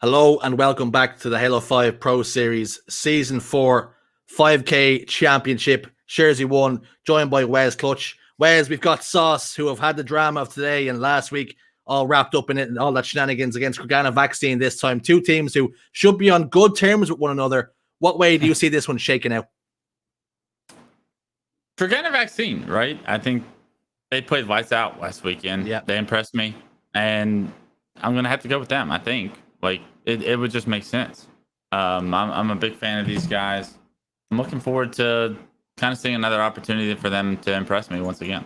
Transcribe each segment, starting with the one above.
Hello and welcome back to the Halo 5 Pro Series Season 4 5K Championship, Jersey 1, joined by Wes Clutch. Wes, we've got Sauce, who have had the drama of today and last week, all wrapped up in it and all that shenanigans against Kroganavaccine this time. Two teams who should be on good terms with one another. What way do you see this one shaking out? Kroganavaccine, right? I think they played lights out last weekend. Yeah. They impressed me, and I'm going to have to go with them, I think. Like, it would just make sense. I'm a big fan of these guys. I'm looking forward to kind of seeing another opportunity for them to impress me once again.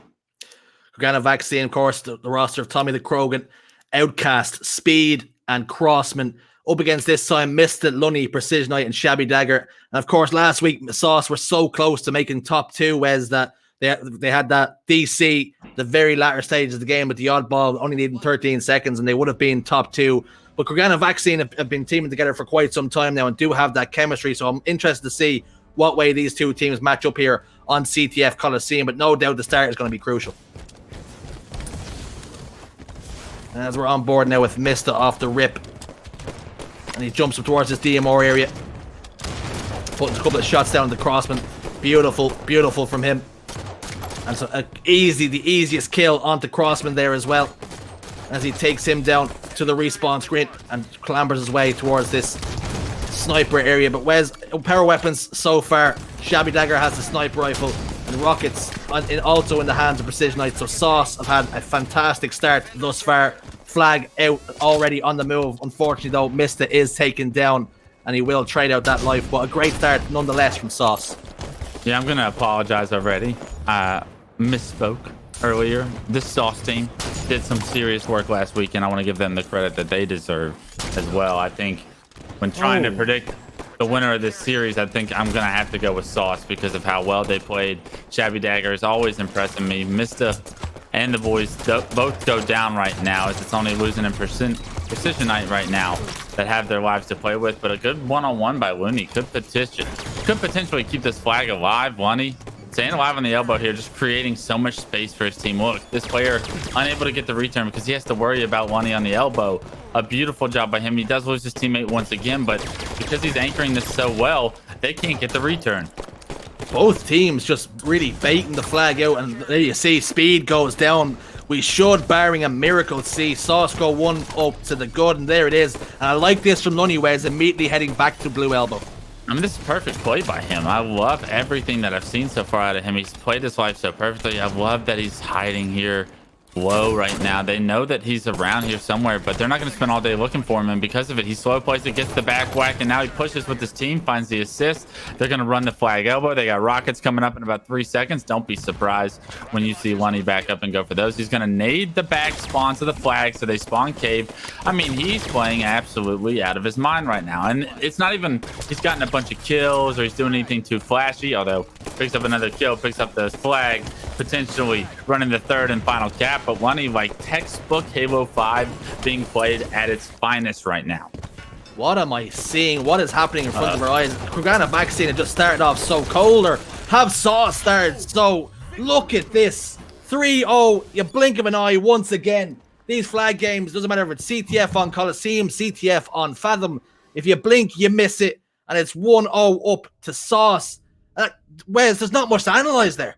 Kroganavaccine, of course, the roster of Tommy the Krogan, Outcast, Speed, and Crossman. Up against this time, Mista, Lunny, Precisionite, and Shabby Dagger. And of course, last week, Sauce were so close to making top two, Wes, that they had that DC, the very latter stages of the game with the oddball, only needing 13 seconds, and they would have been top two. But Kroganavaccine have been teaming together for quite some time now and do have that chemistry, so I'm interested to see what way these two teams match up here on CTF Coliseum, but no doubt the start is going to be crucial. As we're on board now with Mista off the rip, and he jumps up towards this DMR area, putting a couple of shots down the Crossman. Beautiful, beautiful from him. And so the easiest kill onto Crossman there as well, as he takes him down to the respawn screen and clambers his way towards this sniper area. But Wes, power weapons so far, Shabby Dagger has the sniper rifle and rockets also in the hands of Precisionite. So Sauce have had a fantastic start thus far. Flag out already on the move. Unfortunately though, Mista is taken down and he will trade out that life, but a great start nonetheless from Sauce. Yeah, I'm going to apologize already. Misspoke earlier. This Sauce team did some serious work last week, and I want to give them the credit that they deserve as well. I think when trying to predict the winner of this series, I think I'm going to have to go with Sauce because of how well they played. Shabby Dagger is always impressing me. Mista and the boys both go down right now, as it's only losing in Precisionite right now that have their lives to play with. But a good one-on-one by Looney could potentially keep this flag alive. Looney staying alive on the elbow here, just creating so much space for his team. Look, this player unable to get the return because he has to worry about Looney on the elbow. A beautiful job by him. He does lose his teammate once again, but because he's anchoring this so well, they can't get the return. Both teams just really baiting the flag out, and there you see Speed goes down. We should, barring a miracle, see Sauce go one up to the good, and there it is. And I like this from Lunny, where he's immediately heading back to Blue Elbow. I mean, this is a perfect play by him. I love everything that I've seen so far out of him. He's played his life so perfectly. I love that he's hiding here low right now. They know that he's around here somewhere, but they're not going to spend all day looking for him, and because of it, he slow plays it, gets the back whack, and now he pushes with his team, finds the assist. They're going to run the flag elbow. They got rockets coming up in about 3 seconds. Don't be surprised when you see Lunny back up and go for those. He's going to nade the back spawn to the flag, so they spawn cave. I mean, he's playing absolutely out of his mind right now, and it's not even he's gotten a bunch of kills or he's doing anything too flashy, although picks up another kill, picks up the flag, potentially running the third and final cap. But Lunny, like textbook Halo 5 being played at its finest right now. What am I seeing? What is happening in front of our eyes? Kroganavaccine had just started off so cold, or have Sauce started so... Look at this. 3-0. You blink of an eye once again. These flag games, doesn't matter if it's CTF on Coliseum, CTF on Fathom. If you blink, you miss it. And it's 1-0 up to Sauce. Wes, there's not much to analyze there.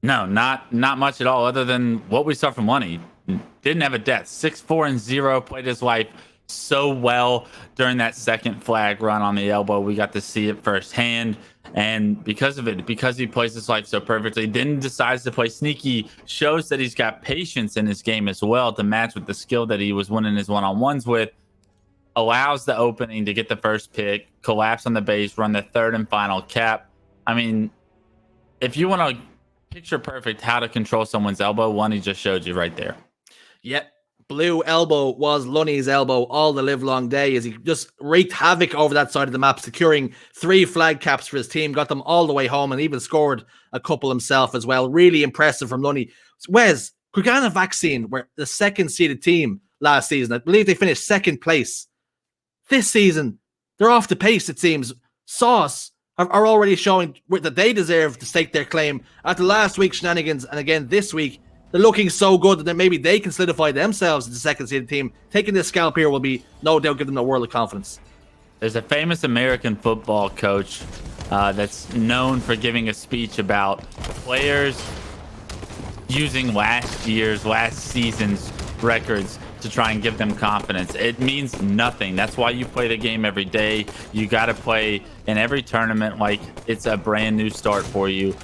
No, not much at all, other than what we saw from Lunny. Didn't have a death. 6-4-0, played his life so well during that second flag run on the elbow. We got to see it firsthand, and because of it, because he plays his life so perfectly, then decides to play sneaky, shows that he's got patience in his game as well to match with the skill that he was winning his one-on-ones with. Allows the opening to get the first pick, collapse on the base, run the third and final cap. I mean, if you want to picture perfect how to control someone's elbow, Lunny just showed you right there. Yep. Blue elbow was Lunny's elbow all the live long day, as he just wreaked havoc over that side of the map, securing 3 flag caps for his team, got them all the way home, and even scored a couple himself as well. Really impressive from Lunny. Wes, Kroganavaccine were the second seeded team last season. I believe they finished second place. This season, they're off the pace, it seems. Sauce are already showing that they deserve to stake their claim after last week's shenanigans, and again this week They're looking so good that maybe they can solidify themselves as the second seeded team. Taking this scalp here will be no doubt give them a world of confidence. There's a famous American football coach that's known for giving a speech about players using last season's records to try and give them confidence. It means nothing. That's why you play the game every day. You got to play in every tournament like it's a brand new start for you.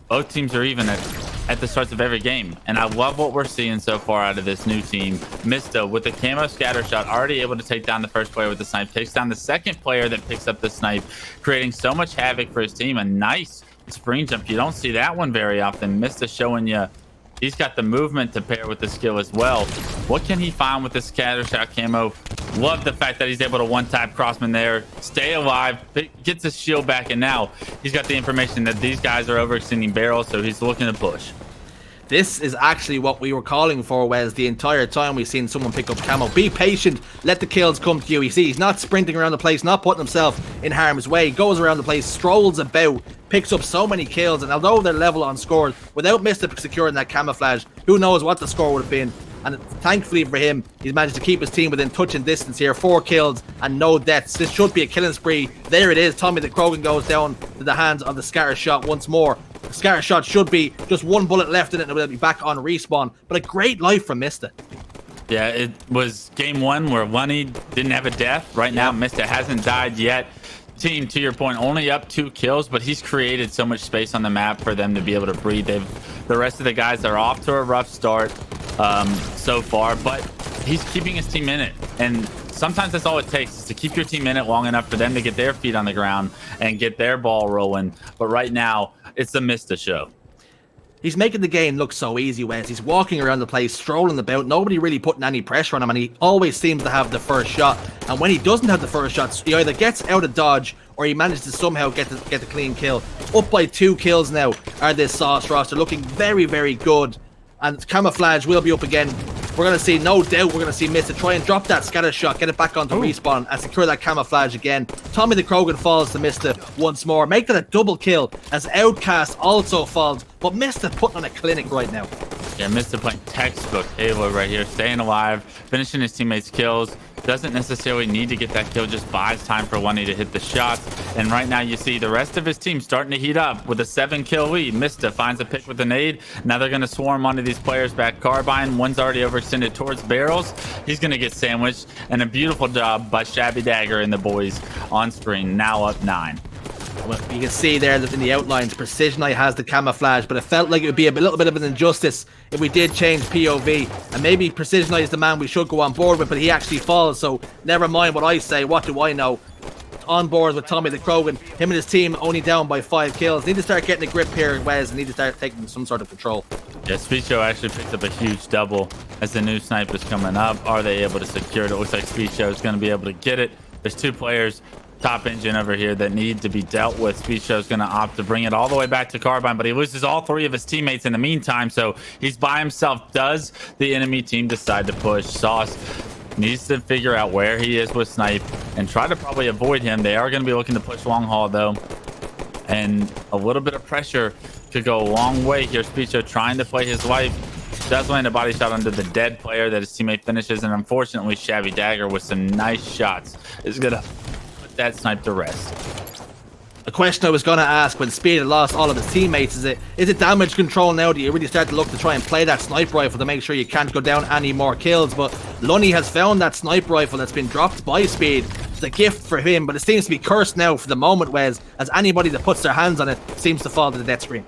Both teams are even at the starts of every game, and I love what we're seeing so far out of this new team. Mista with the camo scatter shot, already able to take down the first player with the snipe, takes down the second player that picks up the snipe, creating so much havoc for his team. A nice spring jump. You don't see that one very often. Mista showing you he's got the movement to pair with the skill as well. What can he find with the scatter shot camo? Love the fact that he's able to one-tap Crossman there, stay alive, gets his shield back, and now he's got the information that these guys are overextending barrels, so he's looking to push. This is actually what we were calling for, Wes, the entire time we've seen someone pick up camo. Be patient, let the kills come to you. You see, he's not sprinting around the place, not putting himself in harm's way, goes around the place, strolls about, picks up so many kills, and although they're level on scores, without Mista securing that camouflage, who knows what the score would have been. And thankfully for him, he's managed to keep his team within touching distance here. 4 kills and no deaths. This should be a killing spree. There it is. Tommy the Krogan goes down to the hands of the scatter shot once more. The scatter shot should be just one bullet left in it and it'll be back on respawn. But a great life from Mista. Yeah, it was game 1 where Lunny didn't have a death. Right now, Mista hasn't died yet. Team, to your point, only up 2 kills, but he's created so much space on the map for them to be able to breathe. The rest of the guys are off to a rough start so far, but he's keeping his team in it. And sometimes that's all it takes, is to keep your team in it long enough for them to get their feet on the ground and get their ball rolling. But right now, it's the Mista show. He's making the game look so easy, Wes. He's walking around the place, strolling about, nobody really putting any pressure on him, and he always seems to have the first shot. And when he doesn't have the first shot, he either gets out of dodge or he manages to somehow get the clean kill. Up by 2 kills now are this Sauce roster, looking very, very good. And camouflage will be up again. We're going to see, no doubt, we're going to see Mista try and drop that scatter shot, get it back onto respawn, and secure that camouflage again. Tommy the Krogan falls to Mista once more. Make that a double kill, as Outcast also falls. But Mista putting on a clinic right now. Yeah, Mista playing textbook Halo right here, staying alive, finishing his teammates' kills. Doesn't necessarily need to get that kill, just buys time for Lunny to hit the shots. And right now you see the rest of his team starting to heat up with a 7-kill lead. Mista finds a pick with a nade. Now they're going to swarm onto these players back carbine. One's already overextended towards barrels. He's going to get sandwiched. And a beautiful job by Shabby Dagger and the boys on screen, now up 9. Well, you can see there that in the outlines, Precision Eye has the camouflage, but it felt like it would be a little bit of an injustice if we did change POV. And maybe Precision Eye is the man we should go on board with, but he actually falls, so never mind what I say, what do I know? On board with Tommy the Krogan. Him and his team only down by 5 kills. Need to start getting a grip here, Wes, and need to start taking some sort of control. Yeah, Speecho actually picks up a huge double as the new snipe is coming up. Are they able to secure it? It looks like Speecho is going to be able to get it. There's 2 players top engine over here that need to be dealt with. Speecho is going to opt to bring it all the way back to carbine, but he loses all 3 of his teammates in the meantime, so he's by himself. Does the enemy team decide to push? Sauce needs to figure out where he is with snipe and try to probably avoid him. They are going to be looking to push long haul though, and a little bit of pressure could go a long way here. Speecho trying to play his life, does land a body shot under the dead player that his teammate finishes, and unfortunately Shabby Dagger with some nice shots is going to that snipe to rest. A question I was going to ask when Speed had lost all of his teammates, is it damage control now? Do you really start to look to try and play that sniper rifle to make sure you can't go down any more kills? But Lunny has found that sniper rifle that's been dropped by Speed. It's a gift for him, but it seems to be cursed now for the moment, Wes, as anybody that puts their hands on it seems to fall to the death screen.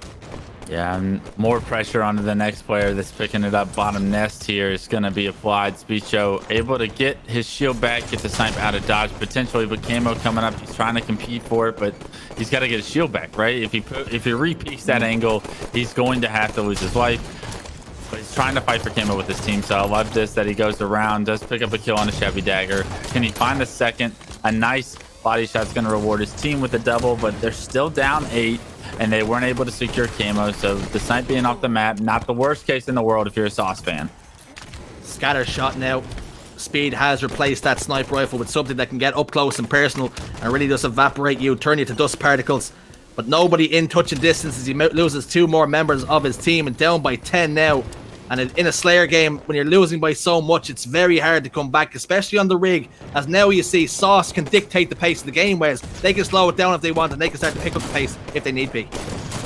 Yeah, and more pressure onto the next player that's picking it up. Bottom nest here is going to be applied. Speecho able to get his shield back, get the snipe out of dodge potentially, but camo coming up. He's trying to compete for it, but he's got to get his shield back, right? If he re-peeks that angle, he's going to have to lose his life. But he's trying to fight for camo with his team, so I love this that he goes around, does pick up a kill on a Shabby Dagger. Can he find a second? A nice body shot's going to reward his team with a double, but they're still down 8. And they weren't able to secure camo, so the snipe being off the map, not the worst case in the world if you're a Sauce fan. Scatter shot now. Speed has replaced that sniper rifle with something that can get up close and personal and really just evaporate you, turn you to dust particles. But nobody in touching distance as he loses 2 more members of his team, and down by 10 now. And in a Slayer game, when you're losing by so much, it's very hard to come back, especially on the rig. As now you see, Sauce can dictate the pace of the game, whereas they can slow it down if they want, and they can start to pick up the pace if they need be.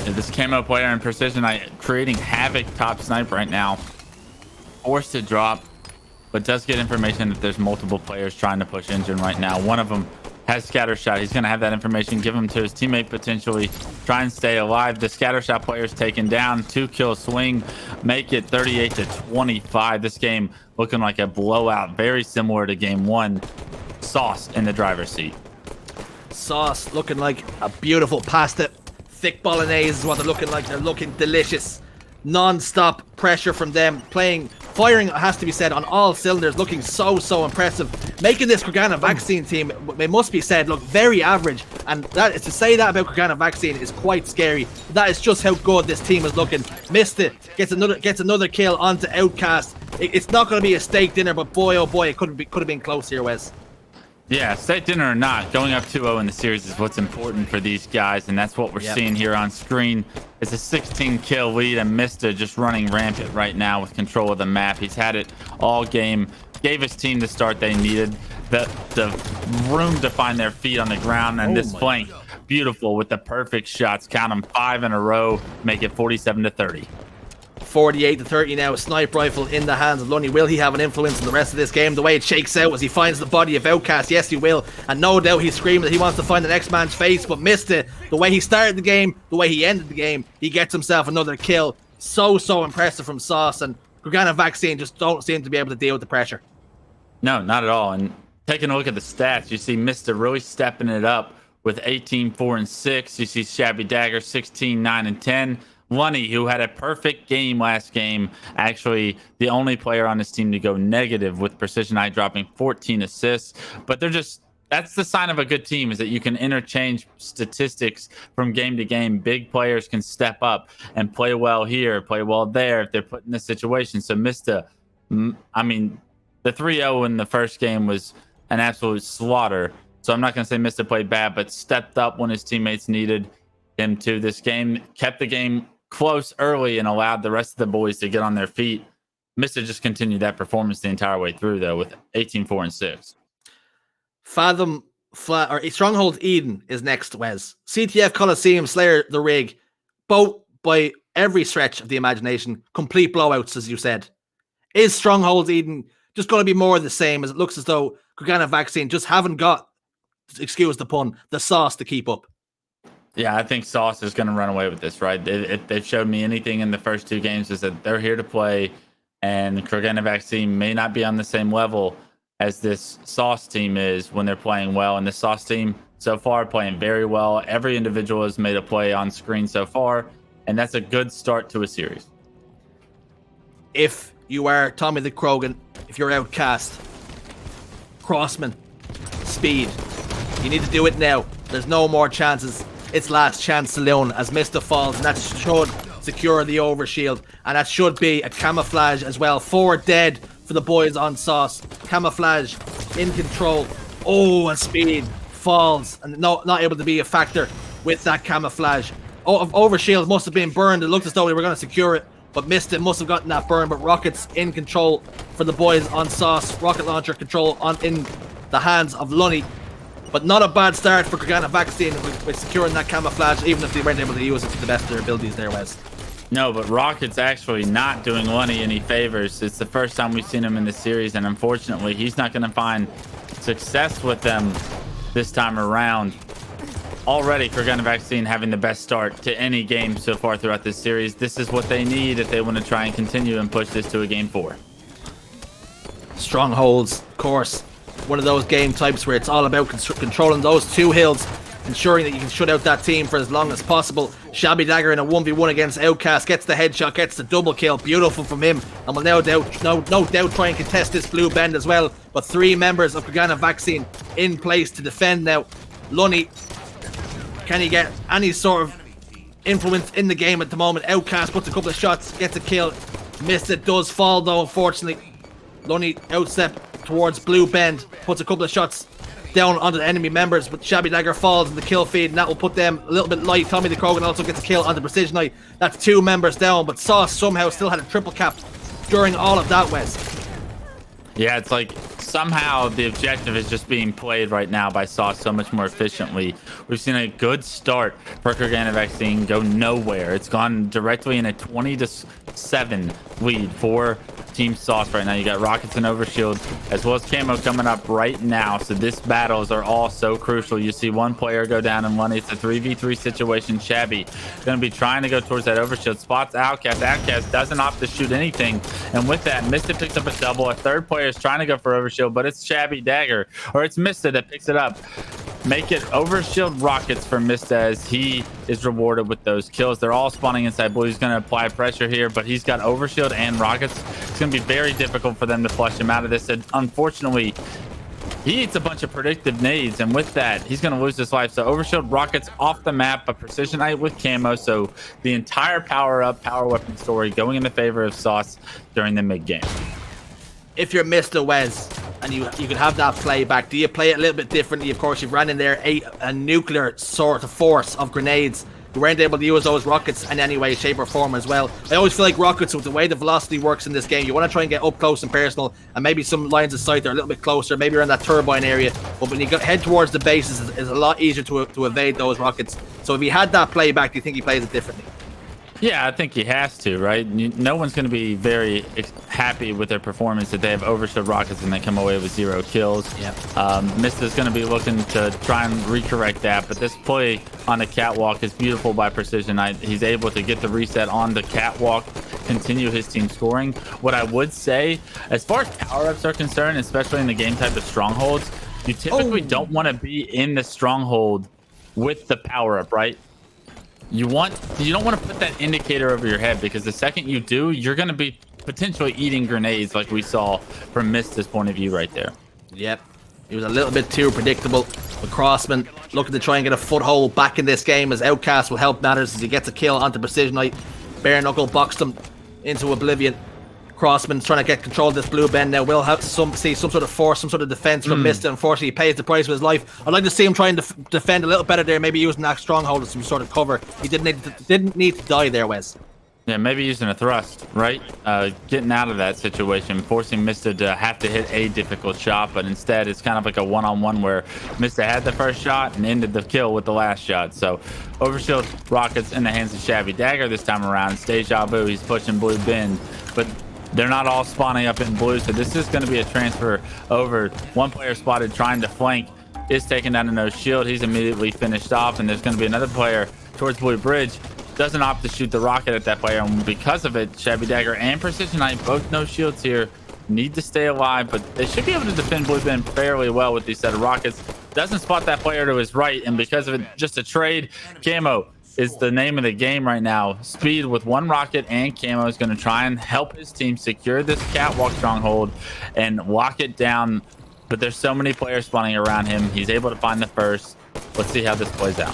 Yeah, this camo player in Precision, creating havoc top snipe right now. Forced to drop, but does get information that there's multiple players trying to push engine right now. One of them has scatter shot. He's going to have that information, give him to his teammate potentially, try and stay alive. The scatter shot player's taken down. 2-kill swing, make it 38-25. This game looking like a blowout, very similar to game one. Sauce in the driver's seat. Sauce looking like a beautiful pasta. Thick bolognese is what they're looking like. They're looking delicious. Non-stop pressure from them, firing, has to be said, on all cylinders, looking so impressive. Making this Kroganavaccine team, it must be said, look very average, and that is to say that about Kroganavaccine is quite scary. That is just how good this team is looking. Missed it, gets another kill onto Outcast. It's not going to be a steak dinner, but boy oh boy, it could have been close here, Wes. Yeah, steak dinner or not, going up 2-0 in the series is what's important for these guys, and that's what we're seeing here on screen. It's a 16-kill lead, and Mista just running rampant right now with control of the map. He's had it all game, gave his team the start they needed, the room to find their feet on the ground, and this flank, beautiful with the perfect shots. Count them 5 in a row, make it 47-30. 48-30 now, a sniper rifle in the hands of Lunny. Will he have an influence in the rest of this game? The way it shakes out as he finds the body of Outcast, yes he will, and no doubt he's screaming that he wants to find the next man's face, but missed it. The way he started the game, the way he ended the game, he gets himself another kill. So impressive from Sauce, and Kroganavaccine just don't seem to be able to deal with the pressure. No, not at all. And taking a look at the stats, you see Mista really stepping it up with 18, 4, and 6. You see Shabby Dagger 16, 9, and 10. Lunny, who had a perfect game last game, actually the only player on this team to go negative, with Precision Eye dropping 14 assists. But that's the sign of a good team, is that you can interchange statistics from game to game. Big players can step up and play well here, play well there if they're put in this situation. So Mista, I mean, the 3-0 in the first game was an absolute slaughter. So I'm not going to say Mista played bad, but stepped up when his teammates needed him to. This game kept the game close early and allowed the rest of the boys to get on their feet. Mista just continued that performance the entire way through, though, with 18, 4, and 6. Fathom Flat or Stronghold Eden is next, Wes. CTF Coliseum, Slayer the Rig, both by every stretch of the imagination, complete blowouts, as you said. Is Stronghold Eden just going to be more of the same, as it looks as though Kroganavaccine just haven't got, excuse the pun, the sauce to keep up? Yeah, I think Sauce is going to run away with this, right? If they've showed me anything in the first 2 games, is that they're here to play, and Kroganavaccine may not be on the same level as this Sauce team is when they're playing well. And the Sauce team so far playing very well. Every individual has made a play on screen so far, and that's a good start to a series. If you are Tommy the Krogan, if you're Outcast, Crossman, Speed, you need to do it now. There's no more chances. It's last chance saloon as Mista falls, and that should secure the overshield, and that should be a camouflage as well. 4 dead for the boys on Sauce. Camouflage in control. Oh, and Speed falls and not able to be a factor with that camouflage. Overshield must have been burned. It looked as though they were going to secure it, but Mista must have gotten that burn. But Rockets in control for the boys on Sauce. Rocket launcher control in the hands of Lunny. But not a bad start for Kroganavaccine with securing that camouflage, even if they weren't able to use it to the best of their abilities there, Wes. No, but Rocket's actually not doing Lunny any favors. It's the first time we've seen him in the series, and unfortunately, he's not going to find success with them this time around. Already, Kroganavaccine having the best start to any game so far throughout this series. This is what they need if they want to try and continue and push this to a game 4. Strongholds, of course. One of those game types where it's all about controlling those 2 hills, ensuring that you can shut out that team for as long as possible. Shabby Dagger in a 1v1 against Outcast, gets the headshot, gets the double kill. Beautiful from him, and will no doubt try and contest this blue bend as well. But 3 members of Kroganavaccine in place to defend now. Lunny, can he get any sort of influence in the game at the moment? Outcast puts a couple of shots, gets a kill. Missed it, does fall though, unfortunately. Lunny outstep towards blue bend, puts a couple of shots down onto the enemy members, but Shabby Dagger falls in the kill feed, and that will put them a little bit light. Tommy the Krogan also gets a kill on the Precision Eye. That's 2 members down, but Sauce somehow still had a triple cap during all of that, Wes. Yeah, it's like somehow the objective is just being played right now by Sauce so much more efficiently. We've seen a good start for Kroganavaccine go nowhere. It's gone directly in a 20-7 lead for Team Sauce right now. You got Rockets and Overshield as well as Camo coming up right now. So this battles are all so crucial. You see one player go down and one. It's a 3v3 situation. Shabby going to be trying to go towards that Overshield. Spots Outcast. Outcast doesn't opt to shoot anything. And with that, Mista picks up a double. A third player is trying to go for Overshield, but it's Shabby Dagger, or it's Mista that picks it up. Make it Overshield Rockets for Mista as he is rewarded with those kills. They're all spawning inside blue. He's going to apply pressure here, but he's got Overshield and Rockets. It's going to be very difficult for them to flush him out of this. And unfortunately, he eats a bunch of predictive nades, and with that, he's going to lose his life. So Overshield Rockets off the map, a Precision Eye with Camo. So the entire power weapon story going in the favor of Sauce during the mid game. If you're Mr. Wes and you can have that playback, do you play it a little bit differently? Of course, you've ran in there a nuclear sort of force of grenades. You weren't able to use those rockets in any way, shape or form as well. I always feel like rockets, with the way the velocity works in this game, you want to try and get up close and personal, and maybe some lines of sight are a little bit closer, maybe around that turbine area, but when you head towards the bases, it's a lot easier to evade those rockets. So if he had that playback, do you think he plays it differently? Yeah, I think he has to, right? No one's going to be very happy with their performance if they have Overshield Rockets and they come away with 0 kills. Yeah. Mista's going to be looking to try and recorrect that, but this play on the catwalk is beautiful by Precision. He's able to get the reset on the catwalk, continue his team scoring. What I would say, as far as power-ups are concerned, especially in the game type of strongholds, you typically don't want to be in the stronghold with the power-up, right? You don't want to put that indicator over your head, because the second you do, you're going to be potentially eating grenades like we saw from Mista's point of view right there. Yep. He was a little bit too predictable. But Crossman looking to try and get a foothold back in this game, as Outcast will help matters as he gets a kill onto Precision Knight. Bare Knuckle boxed him into oblivion. Crossman's trying to get control of this blue bend now. We'll have see some sort of force, some sort of defense from Mista. Unfortunately, he pays the price of his life. I'd like to see him try and defend a little better there, maybe using that stronghold as some sort of cover. He didn't need to die there, Wes. Yeah, maybe using a thrust, right? Getting out of that situation, forcing Mista to have to hit a difficult shot, but instead it's kind of like a one-on-one where Mista had the first shot and ended the kill with the last shot. So Overshield Rockets in the hands of Shabby Dagger this time around. It's Deja Vu, he's pushing blue bin, but they're not all spawning up in blue, so this is going to be a transfer over. One player spotted trying to flank is taken down to no shield. He's immediately finished off, and there's going to be another player towards blue bridge. Doesn't opt to shoot the rocket at that player, and because of it, Shabby Dagger and Precision Knight, both no shields here, need to stay alive, but they should be able to defend blue bin fairly well with these set of rockets. Doesn't spot that player to his right, and because of it, just a trade. Camo is the name of the game right now. Speed with one rocket and Camo is going to try and help his team secure this catwalk stronghold and lock it down, but there's so many players spawning around him. He's able to find the first. Let's see how this plays out.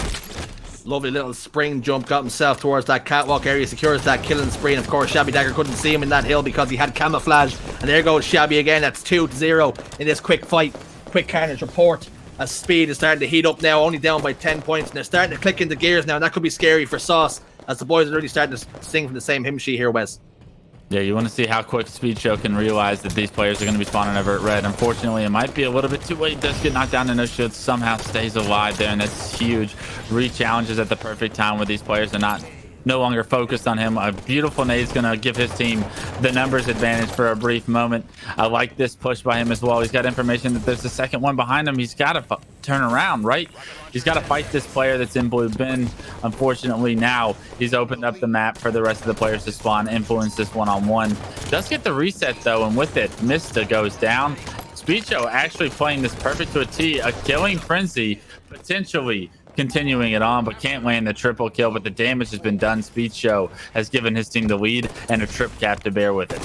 Lovely little spring jump, got himself towards that catwalk area, secures that killing spree, and of course Shabby Dagger couldn't see him in that hill because he had camouflage, and there goes Shabby again. That's 2-0 in this quick fight. Quick Carnage report as Speed is starting to heat up now, only down by 10 points, and they're starting to click into gears now, and that could be scary for Sauce, as the boys are really starting to sing from the same hymn sheet here, Wes. Yeah, you want to see how quick Speed Show can realize that these players are going to be spawning over at red. Unfortunately, it might be a little bit too late. Does get knocked down to no shield, somehow stays alive there, and that's huge. Re-challenges at the perfect time where these players are no longer focused on him. A beautiful nade is going to give his team the numbers advantage for a brief moment. I like this push by him as well. He's got information that there's a second one behind him. He's got to turn around, right? He's got to fight this player that's in blue bin. Unfortunately, now he's opened up the map for the rest of the players to spawn, influence this one-on-one. Does get the reset, though, and with it, Mista goes down. Speed Show actually playing this perfect to a T. A killing frenzy, potentially continuing it on, but can't land the triple kill, but the damage has been done. Speed Show has given his team the lead and a trip cap to bear with it.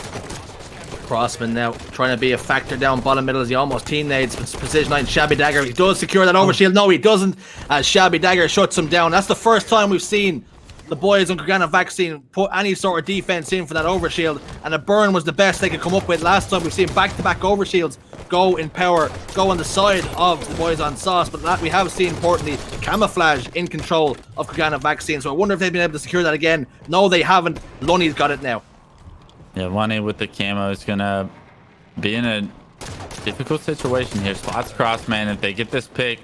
Crossman now trying to be a factor down bottom middle as he almost team nades Precision Knight. Shabby Dagger, he does secure that overshield. No, he doesn't, as Shabby Dagger shuts him down. That's the first time we've seen the boys on Kroganavaccine put any sort of defense in for that overshield, and a burn was the best they could come up with. Last time we've seen back-to-back overshields go in power, go on the side of the boys on Sauce, but that we have seen importantly camouflage in control of Kroganavaccine. So I wonder if they've been able to secure that again. No, they haven't. Lunny's got it now. Yeah, Lonnie with the camo is gonna be in a difficult situation here. Spots cross, man. If they get this pick,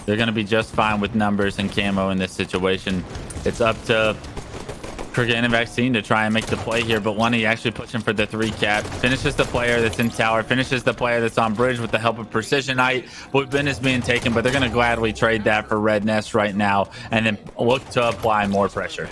they're gonna be just fine with numbers and camo in this situation. It's up to Kroganavaccine to try and make the play here, but Lonnie actually pushing for the 3 cap. Finishes the player that's in tower, finishes the player that's on bridge with the help of Precision Knight. Blue bin is being taken, but they're gonna gladly trade that for Red Nest right now and then look to apply more pressure.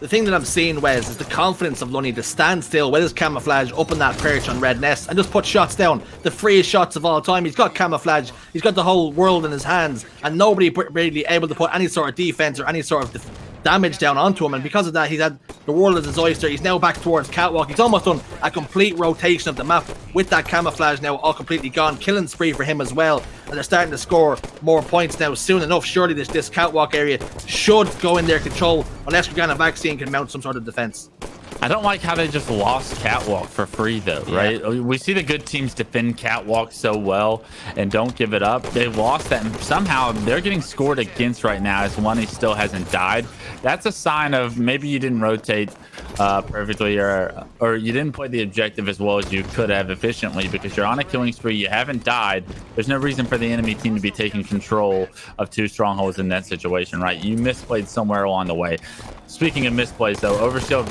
The thing that I'm seeing, Wes, is the confidence of Lunny to stand still with his camouflage up in that perch on Red Nest and just put shots down. The freest shots of all time. He's got camouflage. He's got the whole world in his hands. And nobody really able to put any sort of defense or any sort of damage down onto him. And because of that, he's had the world as his oyster. He's now back towards Catwalk. He's almost done a complete rotation of the map with that camouflage now all completely gone. Killing spree for him as well. And they're starting to score more points now soon enough. Surely this Catwalk area should go in their control unless Kroganavaccine can mount some sort of defense. I don't like how they just lost Catwalk for free, though, right? We see the good teams defend Catwalk so well and don't give it up. They lost that, and somehow they're getting scored against right now as Lunny still hasn't died. That's a sign of maybe you didn't rotate perfectly or you didn't play the objective as well as you could have efficiently because you're on a killing spree. You haven't died. There's no reason for the enemy team to be taking control of 2 strongholds in that situation, right? You misplayed somewhere along the way. Speaking of misplays, though, Overshield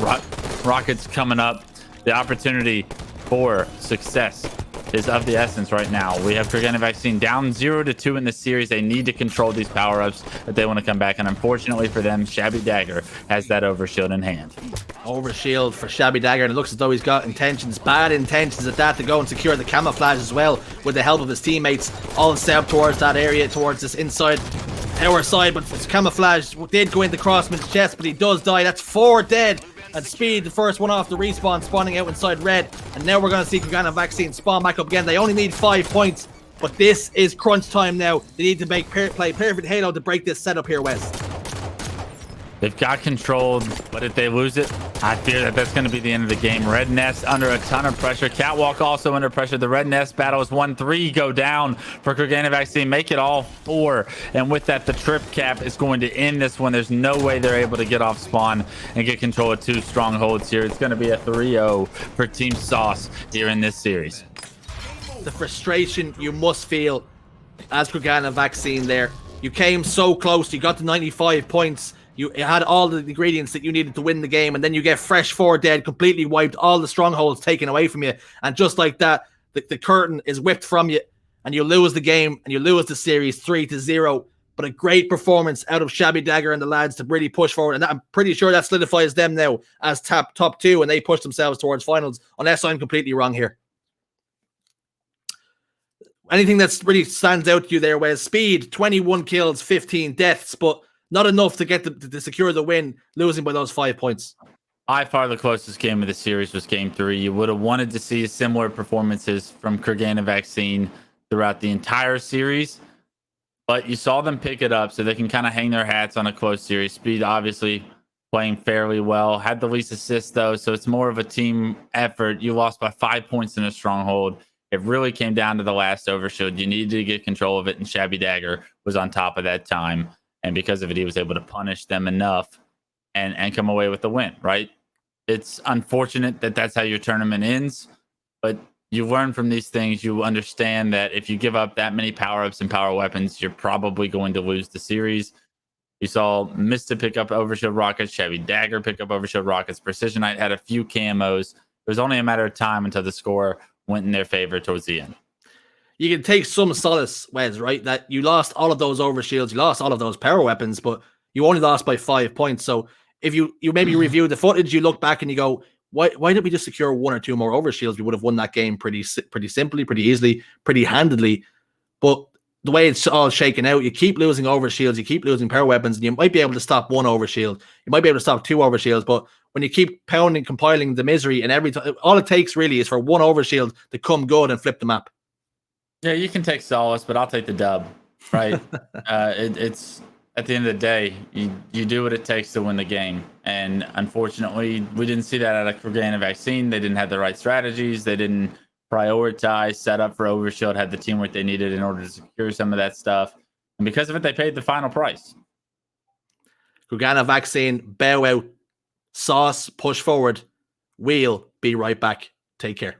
Rockets coming up. The opportunity for success is of the essence right now. We have Kroganavaccine down 0-2 in the series. They need to control these power-ups if they want to come back. And unfortunately for them, Shabby Dagger has that overshield in hand. Overshield for Shabby Dagger, and it looks as though he's got intentions, bad intentions at that, to go and secure the camouflage as well with the help of his teammates. All set up towards that area, towards this inside tower side, but his camouflage did go into Crossman's chest, but he does die. That's 4 dead. And Speed, the first one off the respawn, spawning out inside red. And now we're going to see Kroganavaccine spawn back up again. They only need 5 points, but this is crunch time now. They need to make play perfect Halo to break this setup here, Wes. They've got control, but if they lose it, I fear that that's going to be the end of the game. Red Nest under a ton of pressure. Catwalk also under pressure. The Red Nest battle is 1-3 go down for Kroganavaccine. Make it all 4. And with that, the trip cap is going to end this one. There's no way they're able to get off spawn and get control of 2 strongholds here. It's going to be a 3-0 for Team Sauce here in this series. The frustration you must feel as Kroganavaccine there. You came so close. You got to 95 points. You had all the ingredients that you needed to win the game, and then you get fresh 4 dead, completely wiped, all the strongholds taken away from you. And just like that, the curtain is whipped from you, and you lose the game, and you lose the series 3-0. But a great performance out of Shabby Dagger and the lads to really push forward. And I'm pretty sure that solidifies them now as top 2, and they push themselves towards finals, unless I'm completely wrong here. Anything that's really stands out to you there, Wes? Speed, 21 kills, 15 deaths, but not enough to get to secure the win, losing by those 5 points. By far the closest game of the series was game 3. You would have wanted to see similar performances from Kroganavaccine throughout the entire series, but you saw them pick it up so they can kind of hang their hats on a close series. Speed obviously playing fairly well, had the least assists though, so it's more of a team effort. You lost by 5 points in a stronghold. It really came down to the last overshield. You needed to get control of it, and Shabby Dagger was on top of that time. And because of it, he was able to punish them enough and come away with the win, right? It's unfortunate that that's how your tournament ends, but you learn from these things. You understand that if you give up that many power-ups and power weapons, you're probably going to lose the series. You saw Mista pick up Overshield Rockets, Shabby Dagger pick up Overshield Rockets, Precision Knight had a few camos. It was only a matter of time until the score went in their favor towards the end. You can take some solace, Wes, right? That you lost all of those overshields, you lost all of those power weapons, but you only lost by 5 points. So if you maybe review the footage, you look back and you go, why didn't we just secure 1 or 2 more overshields? We would have won that game pretty simply, pretty easily, pretty handedly. But the way it's all shaken out, you keep losing overshields, you keep losing power weapons, and you might be able to stop 1 overshield. You might be able to stop 2 overshields, but when you keep pounding, compiling the misery, and every time, all it takes really is for 1 overshield to come good and flip the map. Yeah, you can take solace, but I'll take the dub, right? It's at the end of the day, you do what it takes to win the game. And unfortunately, we didn't see that out of Kroganavaccine. They didn't have the right strategies. They didn't prioritize, set up for Overshield, had the teamwork they needed in order to secure some of that stuff. And because of it, they paid the final price. Kroganavaccine, bow out, Sauce, push forward. We'll be right back. Take care.